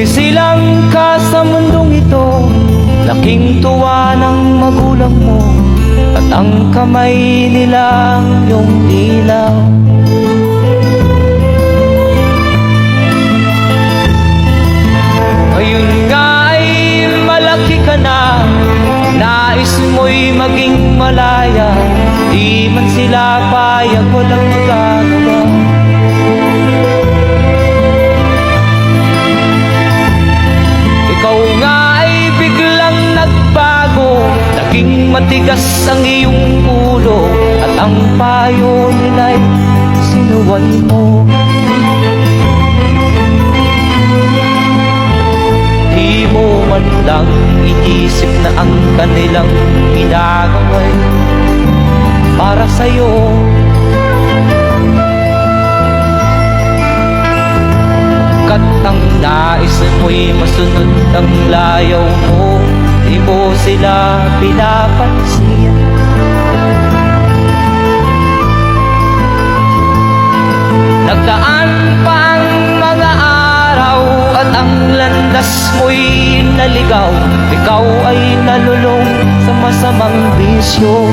Sumisilang ka sa mundong ito, laking tuwa ng magulang mo, at ang kamay nila iyong ilaw. Ngayon nga ay malaki ka na, nais mo'y maging malaya, di man sila payag, walang magagawa. Ikaw nga ay biglang nagbago, naging matigas ang iyong ulo, at ang payo nila'y sinuway mo. Di mo man lang iisip na ang kanilang ginagawa'y para sa'yo. Kat ang nais mo'y masunod ang layaw mo, di mo sila pinapansin. Nagdaan pa ang mga araw at ang landas mo'y naligaw, ikaw ay nalulong sa masamang bisyo.